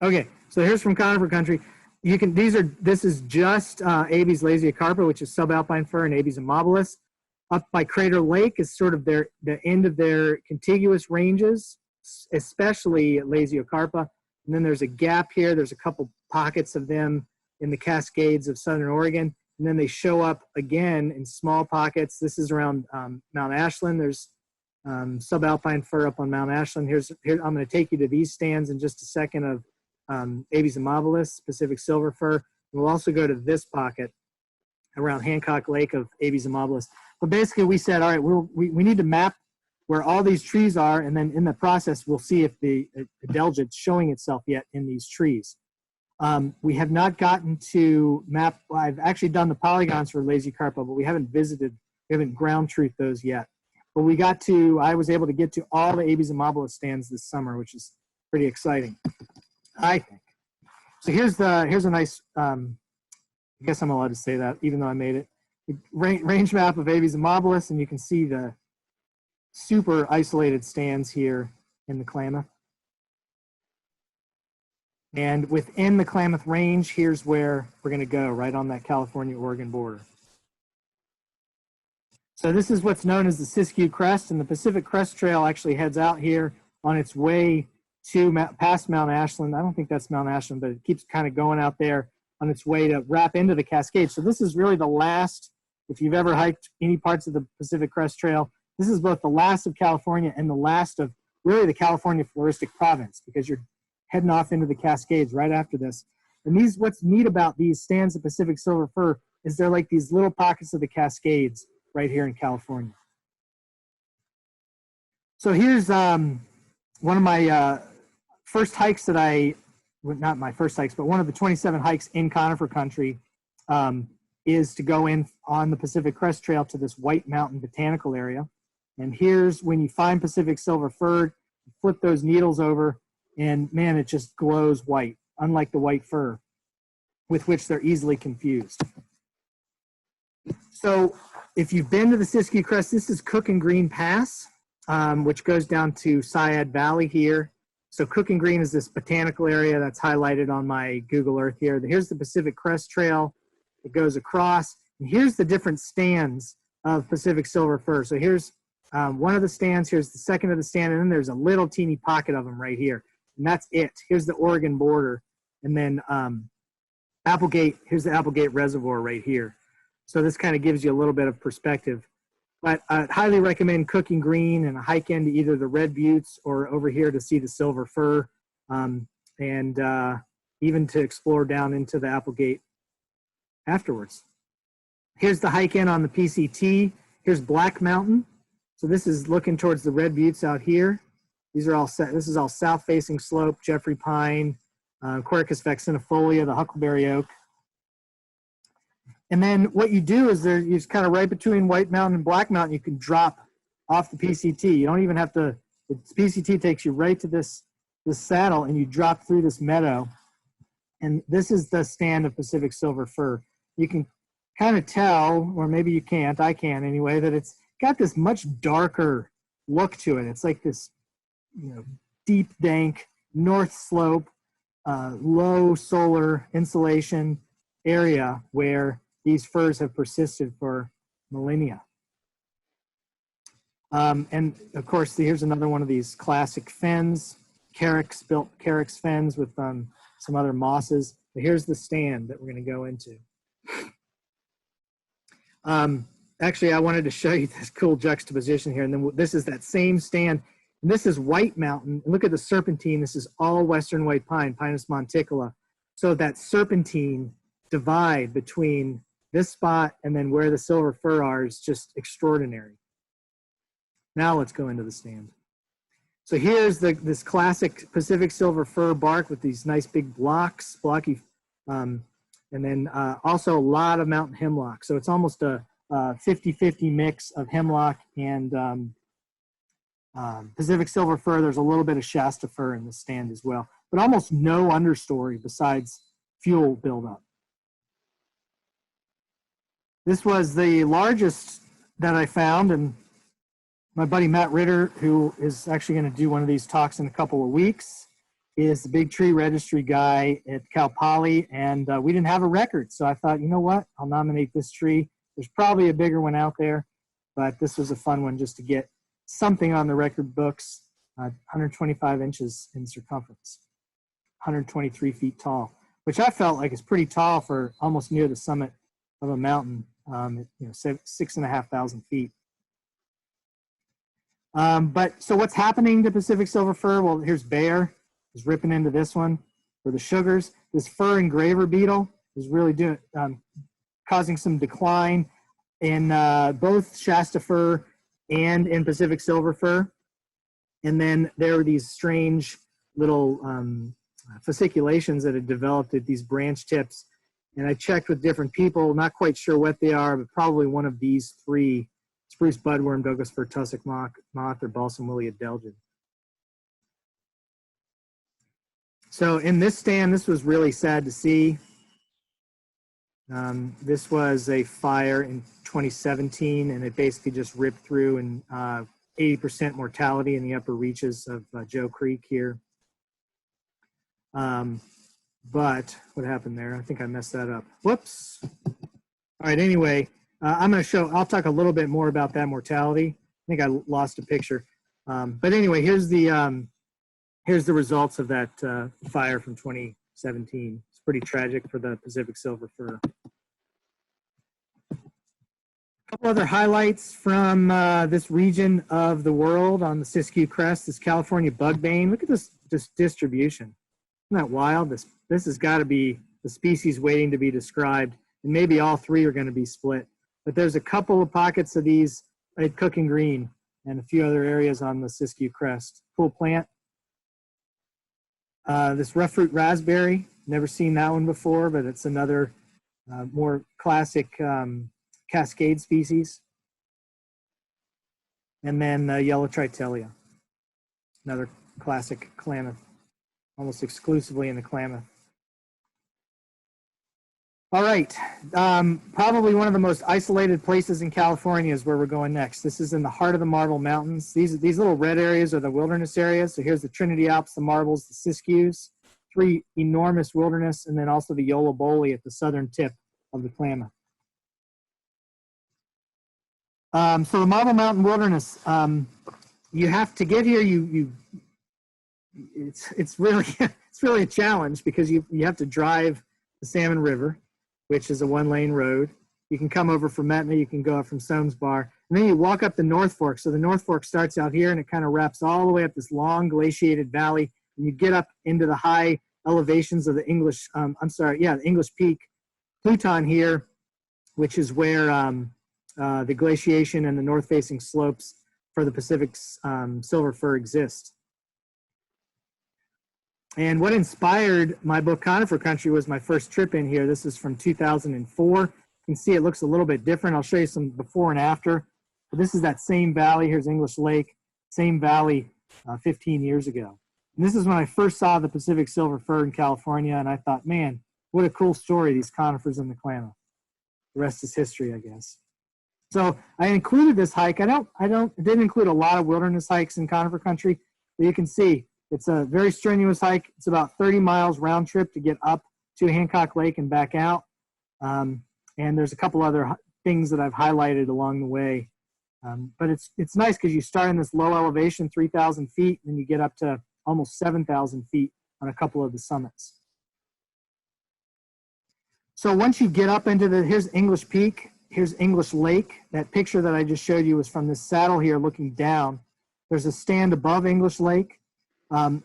Okay, so here's from Conifer Country. This is just Abies lasiocarpa, which is subalpine fir, and Abies immobilis. Up by Crater Lake is sort of the end of their contiguous ranges, especially lasiocarpa. And then there's a gap here. There's a couple pockets of them in the Cascades of Southern Oregon. And then they show up again in small pockets. This is around Mount Ashland. There's subalpine fir up on Mount Ashland. Here I'm going to take you to these stands in just a second of Abies immobilis, Pacific silver fir. We'll also go to this pocket around Hancock Lake of Abies immobilis. But basically we said, all right, we need to map where all these trees are, and then in the process we'll see if the adelgid's showing itself yet in these trees. We have not gotten to map. I've actually done the polygons for lasiocarpa, but we haven't ground truthed those yet. But I was able to get to all the Abies immobilis stands this summer, which is pretty exciting, I think. So here's a nice, I guess I'm allowed to say that, even though I made it, range map of Abies immobilis, and you can see the super isolated stands here in the Klamath. And within the Klamath Range, here's where we're going to go, right on that California-Oregon border. So this is what's known as the Siskiyou Crest, and the Pacific Crest Trail actually heads out here on its way to past Mount Ashland. I don't think that's Mount Ashland, but it keeps kind of going out there on its way to wrap into the Cascades. So this is really the last, if you've ever hiked any parts of the Pacific Crest Trail, this is both the last of California and the last of really the California floristic province, because you're heading off into the Cascades right after this. And these, what's neat about these stands of Pacific Silver Fir is they're like these little pockets of the Cascades right here in California. So here's one of my first hikes that well, not my first hikes, but one of the 27 hikes in Conifer Country is to go in on the Pacific Crest Trail to this White Mountain Botanical Area. And here's when you find Pacific Silver Fir, you flip those needles over, and man, it just glows white, unlike the white fir, with which they're easily confused. So if you've been to the Siskiyou Crest, this is Cook and Green Pass, which goes down to Syad Valley here. So Cook and Green is this botanical area that's highlighted on my Google Earth here. Here's the Pacific Crest Trail. It goes across. And here's the different stands of Pacific Silver Fir. So here's one of the stands. Here's the second of the stand. And then there's a little teeny pocket of them right here. And that's it. Here's the Oregon border. And then Applegate, here's the Applegate Reservoir right here. So this kind of gives you a little bit of perspective. But I'd highly recommend Cook and Green and a hike into either the Red Buttes or over here to see the Silver Fir, and even to explore down into the Applegate afterwards. Here's the hike in on the PCT. Here's Black Mountain. So this is looking towards the Red Buttes out here. These are all this is all south-facing slope, Jeffrey Pine, Quercus vaccinifolia, the huckleberry oak. And then what you do is you're kind of right between White Mountain and Black Mountain, you can drop off the PCT. You don't even have to, the PCT takes you right to this saddle, and you drop through this meadow. And this is the stand of Pacific Silver Fir. You can kind of tell, or maybe you can't, I can anyway, that it's got this much darker look to it. It's like this, deep, dank, north slope, low solar insolation area where these firs have persisted for millennia. And of course, here's another one of these classic fens, built carex fens with some other mosses. But here's the stand that we're going to go into. Actually, I wanted to show you this cool juxtaposition here. And then this is that same stand. And this is White Mountain. And look at the serpentine. This is all western white pine, Pinus monticola. So that serpentine divide between this spot and then where the silver fir are is just extraordinary. Now let's go into the stand. So here's this classic Pacific Silver Fir bark with these nice big blocky, and then also a lot of mountain hemlock. So it's almost a 50-50 mix of hemlock and Pacific Silver Fir. There's a little bit of Shasta fir in the stand as well, but almost no understory besides fuel buildup. This was the largest that I found, and my buddy Matt Ritter, who is actually going to do one of these talks in a couple of weeks, is the big tree registry guy at Cal Poly, and we didn't have a record, so I thought, you know what, I'll nominate this tree. There's probably a bigger one out there, but this was a fun one just to get something on the record books. 125 inches in circumference, 123 feet tall, which I felt like is pretty tall for almost near the summit of a mountain, 6,500 feet. But so what's happening to Pacific Silver Fir? Well, here's Bayer is ripping into this one for the sugars. This fir engraver beetle is really causing some decline in both Shasta fir and in Pacific Silver Fir. And then there are these strange little fasciculations that had developed at these branch tips. And I checked with different people, not quite sure what they are, but probably one of these three: spruce budworm, Douglas fir tussock moth, or balsam woolly adelgid. So in this stand, this was really sad to see. This was a fire in 2017, and it basically just ripped through, and 80% mortality in the upper reaches of Joe Creek here. but what happened there? I think I messed that up. Whoops. All right, anyway, I'll talk a little bit more about that mortality. I think I lost a picture. But anyway, here's the results of that fire from 2017. It's pretty tragic for the Pacific silver fir. A couple other highlights from this region of the world on the Siskiyou Crest, this California bugbane. Look at this distribution. Isn't that wild? This has got to be the species waiting to be described, and maybe all three are going to be split. But there's a couple of pockets of these at Cooking Green and a few other areas on the Siskiyou Crest. Cool plant. This rough fruit raspberry, never seen that one before, but it's another more classic cascade species. And then yellow tritelia, another classic Klamath, almost exclusively in the Klamath. All right, probably one of the most isolated places in California is where we're going next. This is in the heart of the Marble Mountains. These little red areas are the wilderness areas. So here's the Trinity Alps, the Marbles, the Siskiyous, three enormous wilderness, and then also the Yola-Boli at the southern tip of the Klamath. So the Marble Mountain Wilderness, you have to get here. It's really a challenge because you have to drive the Salmon River, which is a one-lane road. You can come over from Etna, you can go up from Soames Bar, and then you walk up the North Fork. So the North Fork starts out here and it kind of wraps all the way up this long glaciated valley, and you get up into the high elevations of the English, the English Peak Pluton here, which is where the glaciation and the north-facing slopes for the Pacific silver fir exist. And what inspired my book Conifer Country was my first trip in here. This is from 2004. You can see it looks a little bit different. I'll show you some before and after. But this is that same valley. Here's English Lake, same valley 15 years ago. And this is when I first saw the Pacific silver fir in California, and I thought, man, what a cool story, these conifers in the Klamath. The rest is history, I guess. So I included this hike. It didn't include a lot of wilderness hikes in Conifer Country, but you can see it's a very strenuous hike. It's about 30 miles round trip to get up to Hancock Lake and back out. And there's a couple other things that I've highlighted along the way. But it's nice because you start in this low elevation, 3,000 feet, and you get up to almost 7,000 feet on a couple of the summits. So once you get up into here's English Peak, here's English Lake. That picture that I just showed you was from this saddle here looking down. There's a stand above English Lake.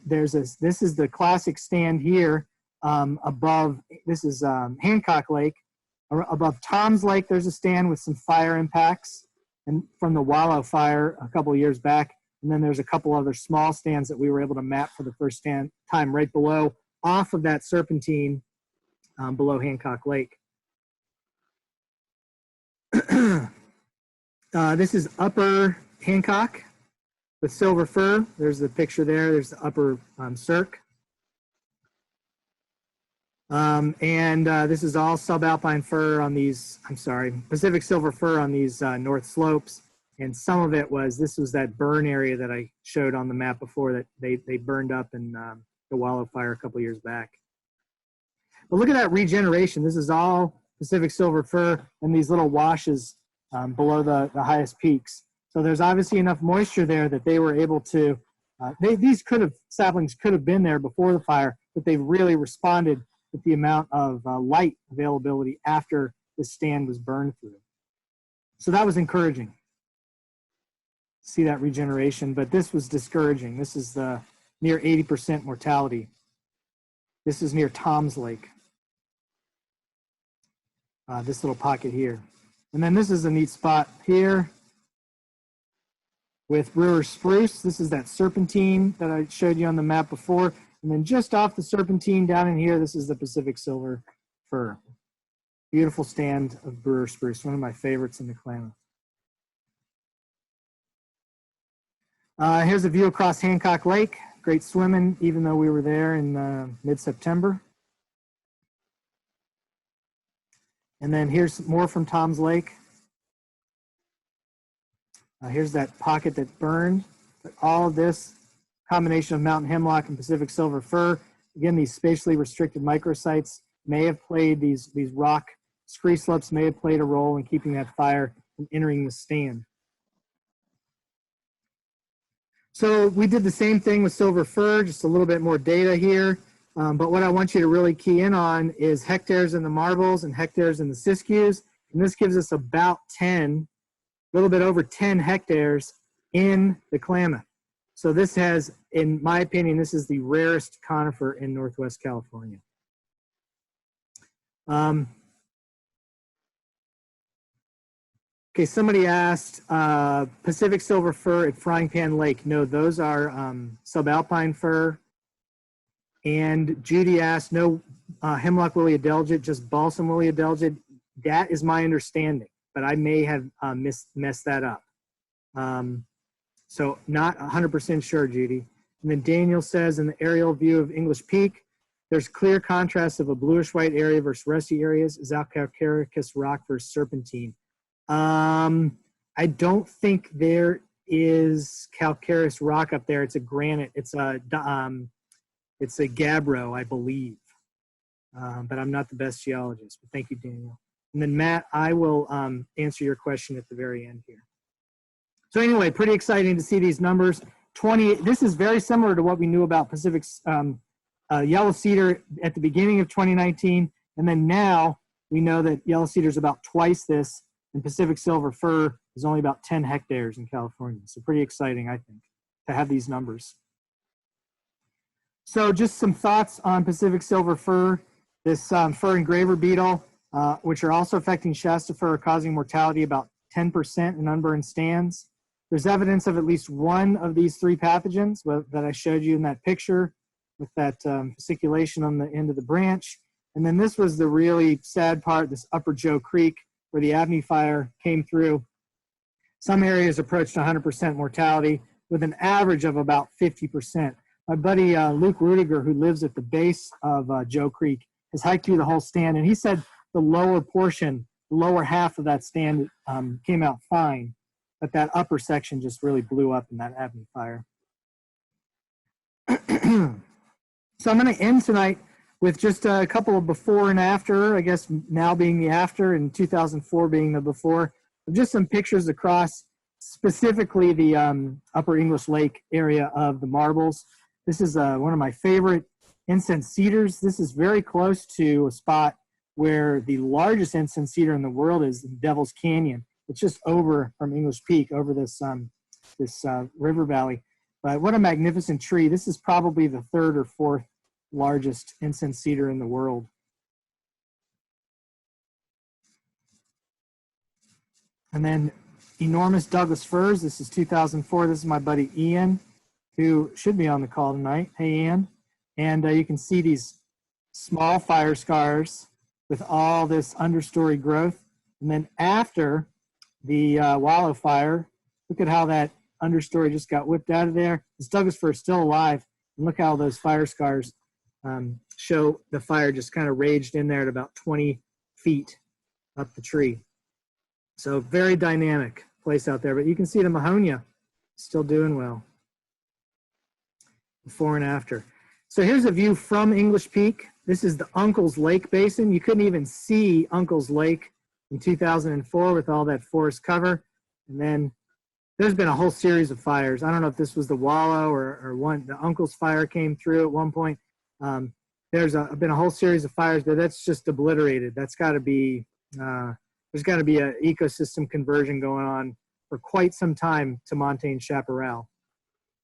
This is the classic stand here above, this is Hancock Lake. Above Tom's Lake, there's a stand with some fire impacts and from the Wallow fire a couple of years back. And then there's a couple other small stands that we were able to map for the first time right below, off of that serpentine below Hancock Lake. This is Upper Hancock with silver fir. There's the picture there. There's the upper cirque. This is all subalpine fir on these, Pacific silver fir on these north slopes. And some of it this was that burn area that I showed on the map before that they burned up in the Wallow fire a couple years back. But look at that regeneration. This is all Pacific silver fir and these little washes below the highest peaks. So there's obviously enough moisture there that they were able to, these saplings could have been there before the fire, but they've really responded with the amount of light availability after the stand was burned through. So that was encouraging. See that regeneration, but this was discouraging. This is the near 80% mortality. This is near Tom's Lake. This little pocket here. And then this is a neat spot here with Brewer spruce. This is that serpentine that I showed you on the map before. And then just off the serpentine down in here, this is the Pacific silver fir. Beautiful stand of Brewer spruce, one of my favorites in the Klamath. Here's a view across Hancock Lake. Great swimming, even though we were there in mid-September. And then here's more from Tom's Lake. Here's that pocket that burned. But all of this combination of mountain hemlock and Pacific silver fir. Again, these spatially restricted microsites may have played, these rock scree slopes may have played a role in keeping that fire from entering the stand. So we did the same thing with silver fir, just a little bit more data here. But what I want you to really key in on is hectares in the marbles and hectares in the Siskiyous. And this gives us about 10, a little bit over 10 hectares in the Klamath. So this has, in my opinion, this is the rarest conifer in Northwest California. Okay, somebody asked Pacific silver fir at Frying Pan Lake. No, those are subalpine fir. And Judy asked, no hemlock woolly adelgid, just balsam woolly adelgid. That is my understanding, but I may have messed that up. So not 100% sure, Judy. And then Daniel says, in the aerial view of English Peak, there's clear contrast of a bluish-white area versus rusty areas. Is calcareous rock versus serpentine? I don't think there is calcareous rock up there. It's a granite. It's a gabbro, I believe. But I'm not the best geologist. But thank you, Daniel. And then Matt, I will answer your question at the very end here. So anyway, pretty exciting to see these numbers. This is very similar to what we knew about Pacific's yellow cedar at the beginning of 2019. And then now we know that yellow cedar is about twice this, and Pacific silver fir is only about 10 hectares in California. So pretty exciting, I think, to have these numbers. So just some thoughts on Pacific silver fir. This fir engraver beetle, which are also affecting Shasta fir, are causing mortality about 10% in unburned stands. There's evidence of at least one of these three pathogens that I showed you in that picture with that fasciculation on the end of the branch. And then this was the really sad part, this upper Joe Creek, where the Abney fire came through. Some areas approached 100% mortality with an average of about 50%. My buddy Luke Rudiger, who lives at the base of Joe Creek, has hiked through the whole stand, and he said the lower portion, the lower half of that stand came out fine, but that upper section just really blew up in that Abney fire. So I'm going to end tonight with just a couple of before and after, I guess now being the after and 2004 being the before, just some pictures across specifically the upper English Lake area of the marbles. This is one of my favorite incense cedars. This is very close to a spot where the largest incense cedar in the world is in Devil's Canyon. It's just over from English Peak, over this river valley. But what a magnificent tree. This is probably the third or fourth largest incense cedar in the world. And then enormous Douglas firs. This is 2004. This is my buddy Ian, who should be on the call tonight. Hey, Ian. And you can see these small fire scars with all this understory growth. And then after the Wallow fire, look at how that understory just got whipped out of there. This Douglas fir is still alive. And look how those fire scars show the fire just kind of raged in there at about 20 feet up the tree. So very dynamic place out there. But you can see the Mahonia still doing well. Before and after. So here's a view from English Peak. This is the Uncle's Lake Basin. You couldn't even see Uncle's Lake in 2004 with all that forest cover. And then there's been a whole series of fires. I don't know if this was the Wallow or the Uncle's fire came through at one point. There's been a whole series of fires, but that's just obliterated. That's got to be, there's got to be an ecosystem conversion going on for quite some time to montane chaparral.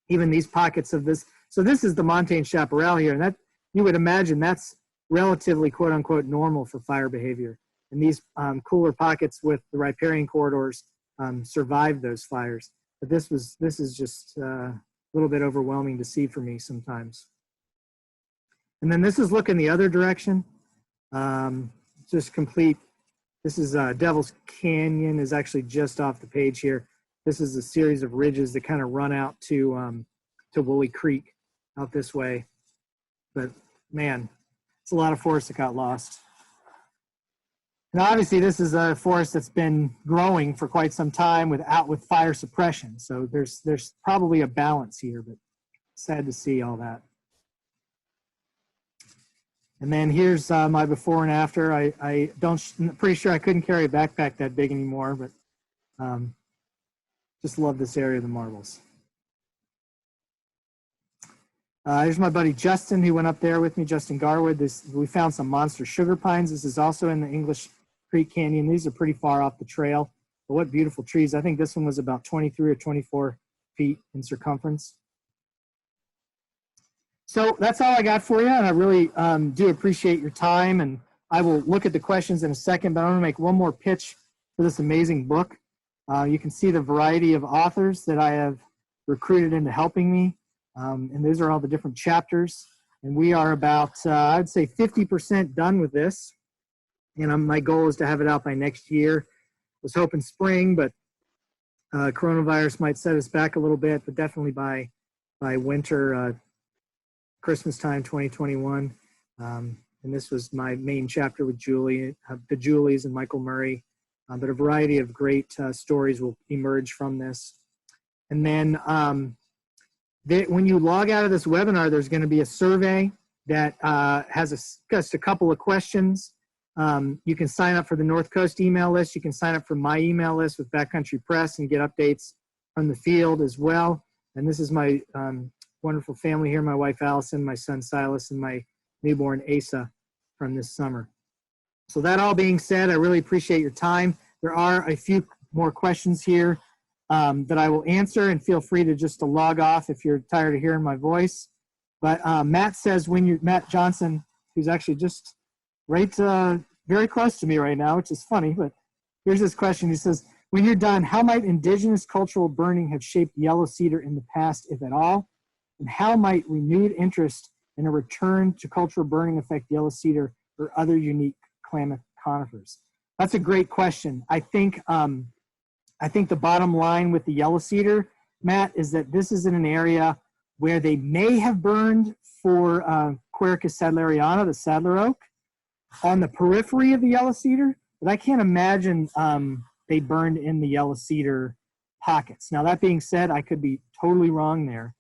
Even these pockets of this. So this is the montane chaparral here, and that you would imagine that's relatively quote unquote normal for fire behavior. And these cooler pockets with the riparian corridors survived those fires. But this is just a little bit overwhelming to see for me sometimes. And then this is looking the other direction. Just complete. This is Devil's Canyon is actually just off the page here. This is a series of ridges that kind of run out to Woolly Creek out this way. But man, it's a lot of forest that got lost. And obviously this is a forest that's been growing for quite some time with fire suppression. So there's probably a balance here, but sad to see all that. And then here's my before and after. I'm pretty sure I couldn't carry a backpack that big anymore, but just love this area of the Marbles. Here's my buddy Justin, who went up there with me, Justin Garwood. We found some monster sugar pines. This is also in the English Creek Canyon. These are pretty far off the trail, but what beautiful trees. I think this one was about 23 or 24 feet in circumference. So that's all I got for you, and I really do appreciate your time, and I will look at the questions in a second, but I want to make one more pitch for this amazing book. You can see the variety of authors that I have recruited into helping me, and those are all the different chapters, and we are about, I'd say 50% done with this, and my goal is to have it out by next year. I was hoping spring, but coronavirus might set us back a little bit, but definitely by winter, Christmas time 2021. And this was my main chapter with Julie, the Julies and Michael Murray, but a variety of great stories will emerge from this. And then when you log out of this webinar, there's going to be a survey that has just a couple of questions. You can sign up for the North Coast email list. You can sign up for my email list with Backcountry Press and get updates from the field as well. And this is my wonderful family here, my wife Allison, my son Silas, and my newborn Asa from this summer. So that all being said, I really appreciate your time. There are a few more questions here that I will answer, and feel free to just log off if you're tired of hearing my voice. But Matt says, Matt Johnson, who's actually just right very close to me right now, which is funny, but here's his question. He says, when you're done, how might indigenous cultural burning have shaped yellow cedar in the past, if at all? And how might renewed interest in a return to cultural burning affect yellow cedar or other unique Klamath conifers? That's a great question. I think the bottom line with the yellow cedar, Matt, is that this is in an area where they may have burned for Quercus sadleriana, the saddler oak, on the periphery of the yellow cedar, but I can't imagine they burned in the yellow cedar pockets. Now, that being said, I could be totally wrong there.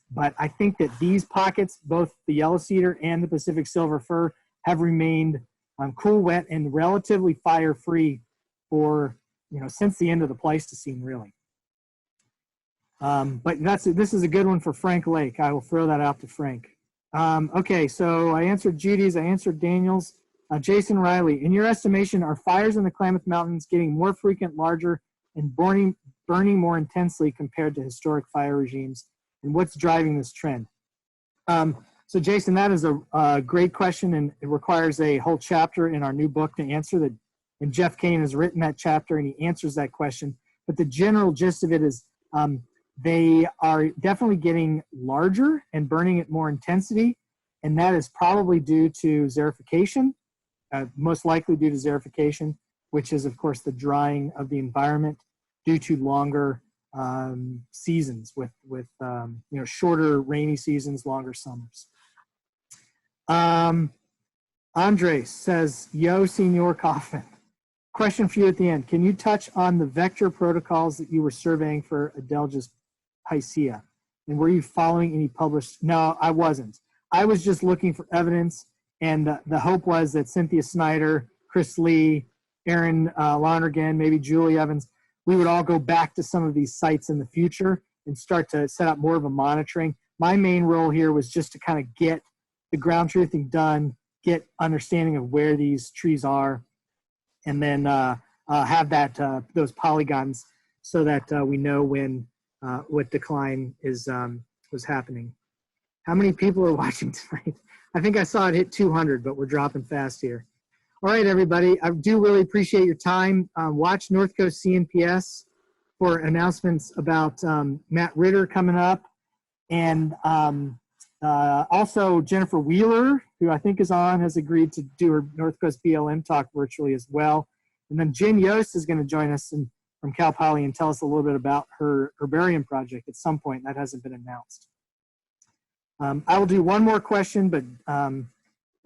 But I think that these pockets, both the yellow cedar and the Pacific silver fir, have remained cool, wet, and relatively fire-free for, since the end of the Pleistocene, really. But this is a good one for Frank Lake. I will throw that out to Frank. Okay, so I answered Judy's, I answered Daniel's. Jason Riley, in your estimation, are fires in the Klamath Mountains getting more frequent, larger, and burning more intensely compared to historic fire regimes? And what's driving this trend? So Jason, that is a great question, and it requires a whole chapter in our new book to answer that. And Jeff Kane has written that chapter, and he answers that question. But the general gist of it is they are definitely getting larger and burning at more intensity, and that is probably due to xerification, most likely due to xerification, which is, of course, the drying of the environment due to longer seasons with shorter rainy seasons, longer summers. Andre says, yo, Senor Kauffmann. Question for you at the end. Can you touch on the vector protocols that you were surveying for Adelgis picea? And were you following any published? No, I wasn't. I was just looking for evidence, and the hope was that Cynthia Snyder, Chris Lee, Aaron Lonergan, maybe Julie Evans, we would all go back to some of these sites in the future and start to set up more of a monitoring. My main role here was just to kind of get the ground truthing done, get understanding of where these trees are, and then have that those polygons so that we know when what decline is was happening. How many people are watching tonight? I think I saw it hit 200, but we're dropping fast here. All right, everybody, I do really appreciate your time. Watch North Coast CNPS for announcements about Matt Ritter coming up. And also Jennifer Wheeler, who I think is on, has agreed to do her North Coast BLM talk virtually as well. And then Jen Yost is going to join us from Cal Poly and tell us a little bit about her herbarium project at some point. That hasn't been announced. I will do one more question, but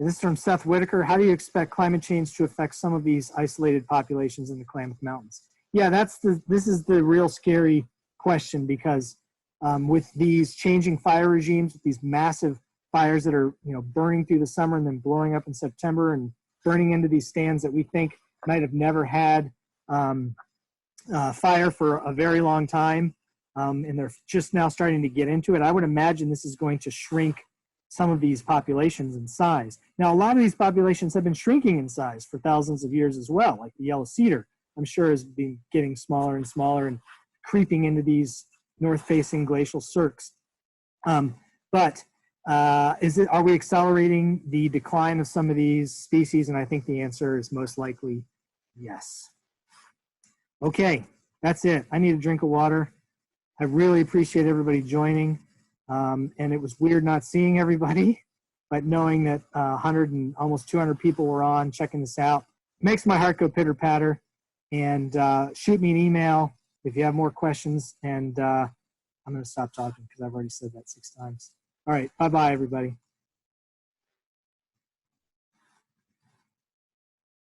this is from Seth Whitaker. How do you expect climate change to affect some of these isolated populations in the Klamath Mountains? Yeah, this is the real scary question, because with these changing fire regimes, with these massive fires that are, burning through the summer and then blowing up in September and burning into these stands that we think might have never had fire for a very long time, and they're just now starting to get into it. I would imagine this is going to shrink some of these populations in size. Now, a lot of these populations have been shrinking in size for thousands of years as well, like the yellow-cedar, I'm sure has been getting smaller and smaller and creeping into these north-facing glacial cirques. But are we accelerating the decline of some of these species? And I think the answer is most likely yes. Okay, that's it. I need a drink of water. I really appreciate everybody joining. And it was weird not seeing everybody, but knowing that 100 and almost 200 people were on checking this out makes my heart go pitter patter. And shoot me an email if you have more questions. And I'm going to stop talking because I've already said that 6 times. All right. Bye-bye, everybody.